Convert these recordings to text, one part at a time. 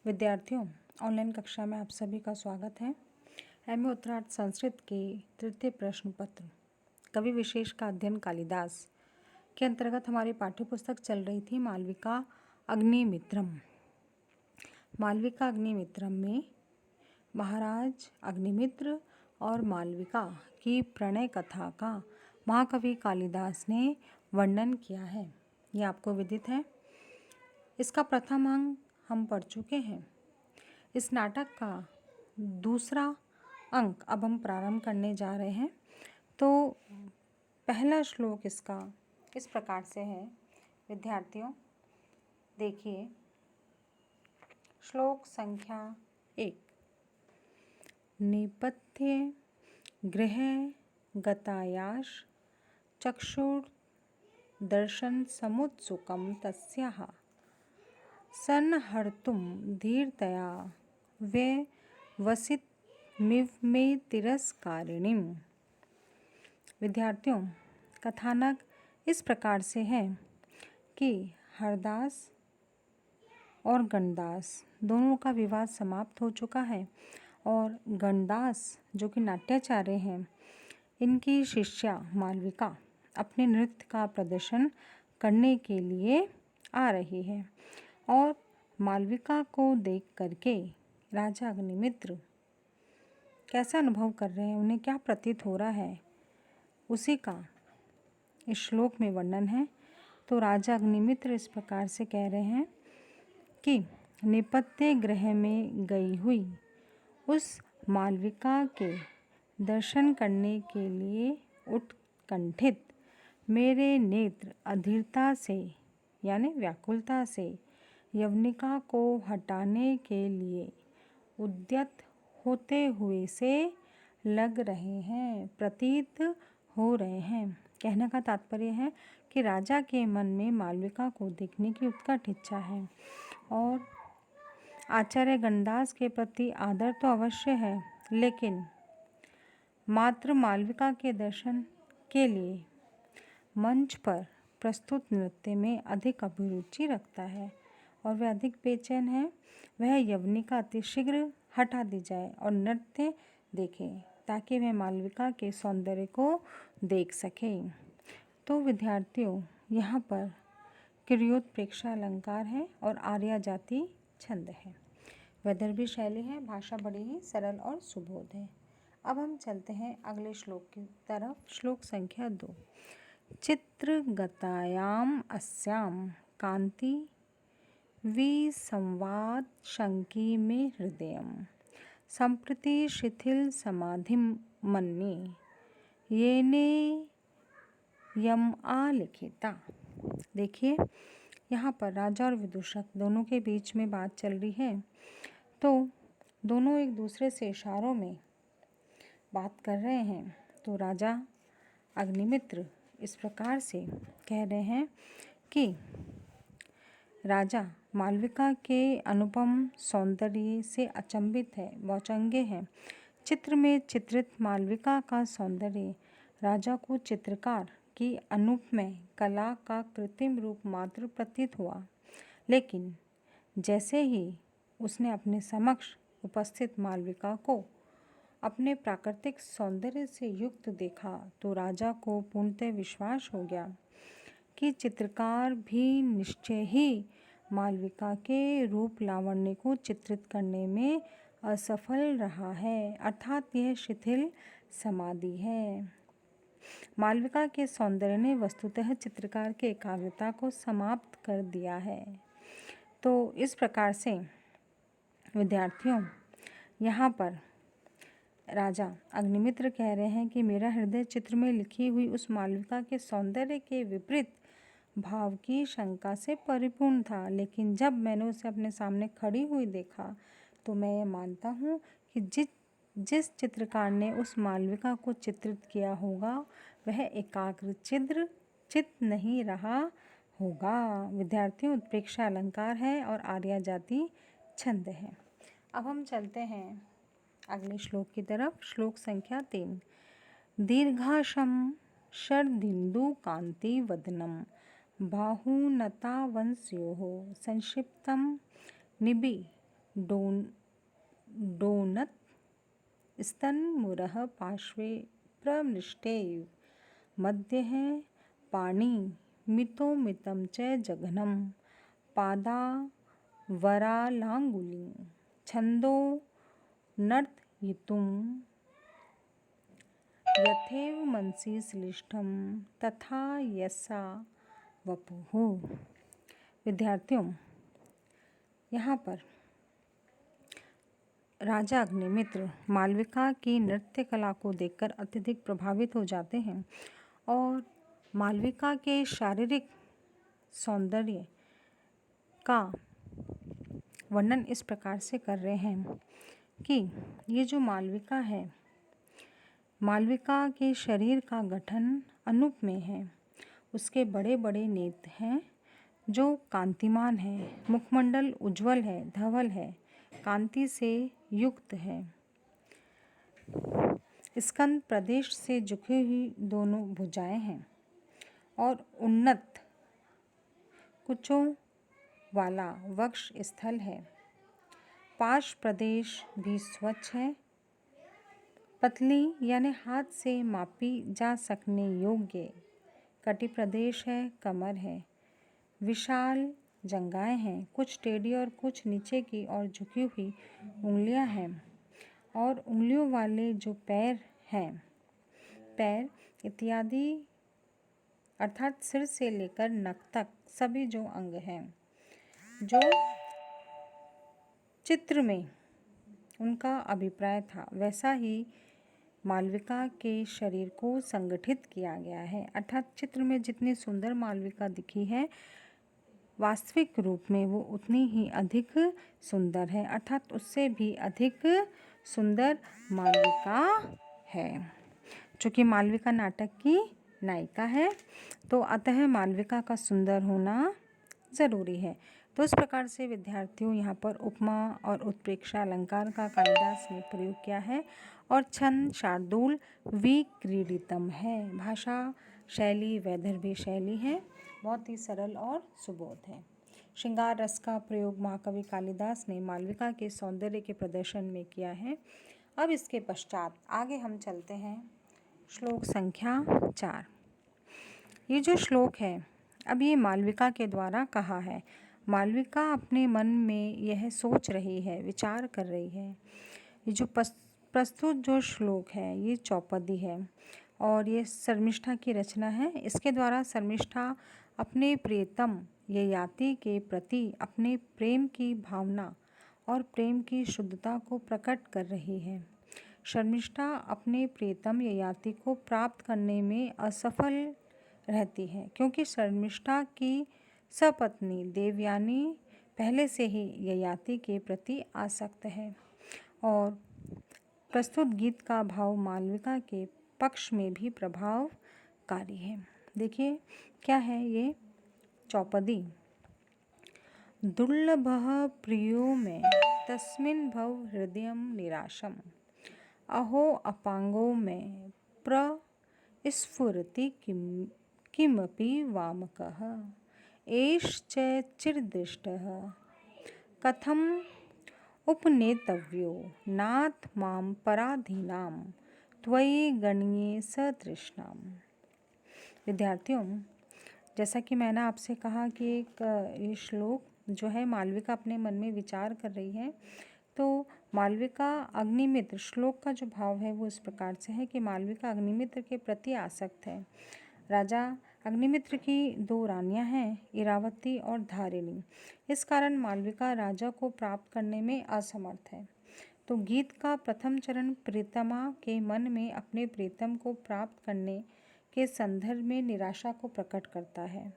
विद्यार्थियों, ऑनलाइन कक्षा में आप सभी का स्वागत है। एमए उत्तरार्ध संस्कृत के तृतीय प्रश्न पत्र कवि विशेष का अध्ययन कालिदास के अंतर्गत हमारी पाठ्य पुस्तक चल रही थी मालविका अग्निमित्रम। मालविका अग्निमित्रम में महाराज अग्निमित्र और मालविका की प्रणय कथा का महाकवि कालिदास ने वर्णन किया है। ये आपको विदित है। इसका प्रथम अंक हम पढ़ चुके हैं। इस नाटक का दूसरा अंक अब हम प्रारंभ करने जा रहे हैं। तो पहला श्लोक इसका इस प्रकार से है। विद्यार्थियों देखिए, श्लोक संख्या 1। नेपथ्ये गृह गतायाश चक्षुर दर्शन समुत्सुकं तस्याः संहर्तुं धीरतया व्यवसितमिव मे तिरस्कारिणीम्। विद्यार्थियों, कथानक इस प्रकार से है कि हरदास और गणदास दोनों का विवाद समाप्त हो चुका है और गणदास जो कि नाट्याचार्य हैं, इनकी शिष्या मालविका अपने नृत्य का प्रदर्शन करने के लिए आ रही है और मालविका को देख करके राजा अग्निमित्र कैसा अनुभव कर रहे हैं, उन्हें क्या प्रतीत हो रहा है, उसी का इस श्लोक में वर्णन है। तो राजा अग्निमित्र इस प्रकार से कह रहे हैं कि नेपथ्य गृह में गई हुई उस मालविका के दर्शन करने के लिए उत्कंठित मेरे नेत्र अधीरता से यानी व्याकुलता से यवनिका को हटाने के लिए उद्यत होते हुए से लग रहे हैं, प्रतीत हो रहे हैं। कहने का तात्पर्य है कि राजा के मन में मालविका को देखने की उत्कट इच्छा है और आचार्य गणदास के प्रति आदर तो अवश्य है, लेकिन मात्र मालविका के दर्शन के लिए मंच पर प्रस्तुत नृत्य में अधिक अभिरुचि रखता है और वह अधिक बेचैन है। वह यवनिका अतिशीघ्र हटा दी जाए और नृत्य देखे ताकि वह मालविका के सौंदर्य को देख सके। तो विद्यार्थियों, यहाँ पर क्रियोत्प्रेक्षा अलंकार है और आर्या जाति छंद है। वैदर्भी शैली है, भाषा बड़ी ही सरल और सुबोध है। अब हम चलते हैं अगले श्लोक की तरफ। श्लोक संख्या 2। चित्रगतायाम अस्याम कांति विसंवाद शंकी में हृदयम संप्रति शिथिल समाधिम मन्ये येने यम आलिखिता। देखिए, यहाँ पर राजा और विदूषक दोनों के बीच में बात चल रही है। तो दोनों एक दूसरे से इशारों में बात कर रहे हैं। तो राजा अग्निमित्र इस प्रकार से कह रहे हैं कि राजा मालविका के अनुपम सौंदर्य से अचंभित है, मौचंगे हैं। चित्र में चित्रित मालविका का सौंदर्य राजा को चित्रकार की अनुपम कला का कृत्रिम रूप मात्र प्रतीत हुआ, लेकिन जैसे ही उसने अपने समक्ष उपस्थित मालविका को अपने प्राकृतिक सौंदर्य से युक्त देखा तो राजा को पूर्णतः विश्वास हो गया कि चित्रकार भी निश्चय ही मालविका के रूप लावण्य को चित्रित करने में असफल रहा है, अर्थात यह शिथिल समाधि है। मालविका के सौंदर्य ने वस्तुतः चित्रकार के एकाग्रता को समाप्त कर दिया है। तो इस प्रकार से विद्यार्थियों, यहाँ पर राजा अग्निमित्र कह रहे हैं कि मेरा हृदय चित्र में लिखी हुई उस मालविका के सौंदर्य के विपरीत भाव की शंका से परिपूर्ण था, लेकिन जब मैंने उसे अपने सामने खड़ी हुई देखा तो मैं ये मानता हूँ कि जिस चित्रकार ने उस मालविका को चित्रित किया होगा वह एकाग्र चित्त नहीं रहा होगा। विद्यार्थियों, उत्प्रेक्षा अलंकार है और आर्या जाति छंद है। अब हम चलते हैं अगले श्लोक की तरफ। श्लोक संख्या 3। दीर्घाशम शरदिन्दु कांति वदनम बाहुनतावंस्योः संक्षिप्तं डोनत् स्तन्मुरः पार्श्वे प्रमृष्टेव मध्यः पाणि मितो मितं च जघनं पादावरालाङ्गुलीं छन्दो नर्तयितुं यथैव मनसि श्लिष्टं तथा यसा वपुः। विद्यार्थियों, यहाँ पर राजा अग्निमित्र मालविका की नृत्य कला को देखकर अत्यधिक प्रभावित हो जाते हैं और मालविका के शारीरिक सौंदर्य का वर्णन इस प्रकार से कर रहे हैं कि ये जो मालविका है, मालविका के शरीर का गठन अनुपमेय है। उसके बड़े बड़े नेत्र हैं जो कांतिमान है, मुखमंडल उज्ज्वल है, धवल है, कांति से युक्त है। स्कंद प्रदेश से झुकी हुई दोनों भुजाएं हैं और उन्नत कुचों वाला वक्ष स्थल है। पार्श्व प्रदेश भी स्वच्छ है। पतली यानी हाथ से मापी जा सकने योग्य कटी प्रदेश है, कमर है। विशाल जंघाएं हैं, कुछ टेढ़ी और कुछ नीचे की ओर झुकी हुई उंगलियां हैं और उंगलियों वाले जो पैर हैं, पैर इत्यादि अर्थात सिर से लेकर नख तक सभी जो अंग हैं, जो चित्र में उनका अभिप्राय था, वैसा ही मालविका के शरीर को संगठित किया गया है। अर्थात चित्र में जितनी सुंदर मालविका दिखी है, वास्तविक रूप में वो उतनी ही अधिक सुंदर है, अर्थात उससे भी अधिक सुंदर मालविका है। चूँकि मालविका नाटक की नायिका है, तो अतः मालविका का सुंदर होना ज़रूरी है। तो इस प्रकार से विद्यार्थियों यहाँ पर उपमा और उत्प्रेक्षा अलंकार का कालिदास ने प्रयोग किया है और छंद शार्दूल विक्रीडितम है। भाषा शैली वैदर्भी शैली है, बहुत ही सरल और सुबोध है। श्रृंगार रस का प्रयोग महाकवि कालिदास ने मालविका के सौंदर्य के प्रदर्शन में किया है। अब इसके पश्चात आगे हम चलते हैं श्लोक संख्या 4। ये जो श्लोक है, अब ये मालविका के द्वारा कहा है। मालविका अपने मन में यह सोच रही है, विचार कर रही है। ये जो प्रस्तुत जो श्लोक है, ये चौपदी है और ये शर्मिष्ठा की रचना है। इसके द्वारा शर्मिष्ठा अपने प्रियतम ययाति के प्रति अपने प्रेम की भावना और प्रेम की शुद्धता को प्रकट कर रही है। शर्मिष्ठा अपने प्रियतम ययाति को प्राप्त करने में असफल रहती है, क्योंकि शर्मिष्ठा की सपत्नी देवयानी पहले से ही ययाति के प्रति आसक्त है। और प्रस्तुत गीत का भाव मालविका के पक्ष में भी प्रभावकारी है। देखिए क्या है ये चौपदी। दुर्लभः प्रियो में तस्मिन् भव हृदयं निराशम अहो अपांगो में प्रस्फुरति किमपि वामकः एष च चिरदृष्टः कथम उपनेतव्यो नाथ मां पराधीनां त्वयि गण्ये सतृष्णाम। विद्यार्थियों, जैसा कि मैंने आपसे कहा कि एक ये श्लोक जो है मालविका अपने मन में विचार कर रही है, तो मालविका अग्निमित्र, श्लोक का जो भाव है वो इस प्रकार से है कि मालविका अग्निमित्र के प्रति आसक्त है। राजा अग्निमित्र की 2 रानियां हैं, इरावती और धारिणी। इस कारण मालविका राजा को प्राप्त करने में असमर्थ है। तो गीत का प्रथम चरण प्रीतमा के मन में अपने प्रीतम को प्राप्त करने के संदर्भ में निराशा को प्रकट करता है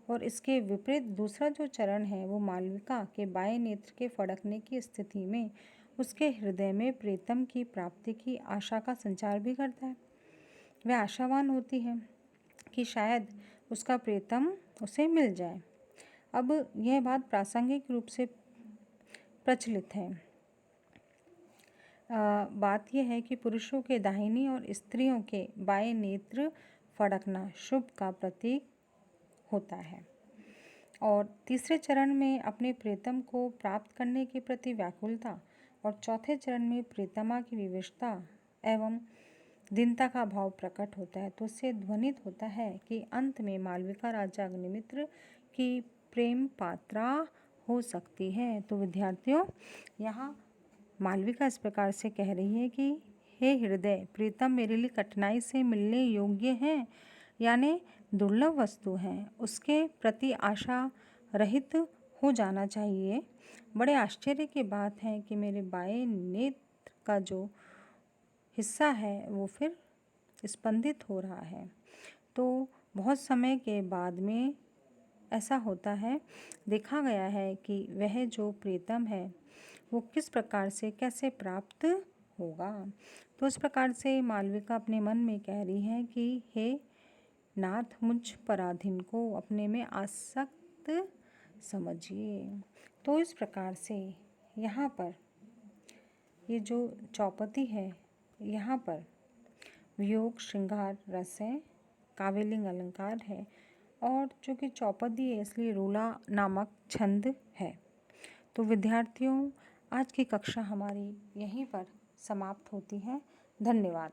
और इसके विपरीत दूसरा जो चरण है वो मालविका के बाएं नेत्र के फड़कने की स्थिति में उसके हृदय में प्रीतम की प्राप्ति की आशा का संचार भी करता है। वह आशावान होती है कि शायद उसका प्रीतम उसे मिल जाए। अब यह बात प्रासंगिक रूप से प्रचलित है। बात यह है कि पुरुषों के दाहिनी और स्त्रियों के बाएं नेत्र फड़कना शुभ का प्रतीक होता है। और तीसरे चरण में अपने प्रियतम को प्राप्त करने के प्रति व्याकुलता और चौथे चरण में प्रियतमा की विवशता एवं दीनता का भाव प्रकट होता है। तो उससे ध्वनित होता है कि अंत में मालविका राजा अग्निमित्र की प्रेम पात्रा हो सकती है। तो विद्यार्थियों, यहाँ मालविका इस प्रकार से कह रही है कि हे हृदय, प्रीतम मेरे लिए कठिनाई से मिलने योग्य हैं, यानी दुर्लभ वस्तु हैं, उसके प्रति आशा रहित हो जाना चाहिए। बड़े आश्चर्य की बात है कि मेरे बाएं नेत्र का जो हिस्सा है वो फिर स्पंदित हो रहा है। तो बहुत समय के बाद में ऐसा होता है, देखा गया है कि वह जो प्रीतम है वो किस प्रकार से कैसे प्राप्त होगा। तो इस प्रकार से मालविका अपने मन में कह रही है कि हे नाथ, मुझ पराधीन को अपने में आसक्त समझिए। तो इस प्रकार से यहाँ पर ये जो चौपदी है, यहाँ पर वियोग श्रृंगार रस है, काव्यलिंग अलंकार है, और जो कि चौपदी है इसलिए रूला नामक छंद है। तो विद्यार्थियों, आज की कक्षा हमारी यहीं पर समाप्त होती है। धन्यवाद।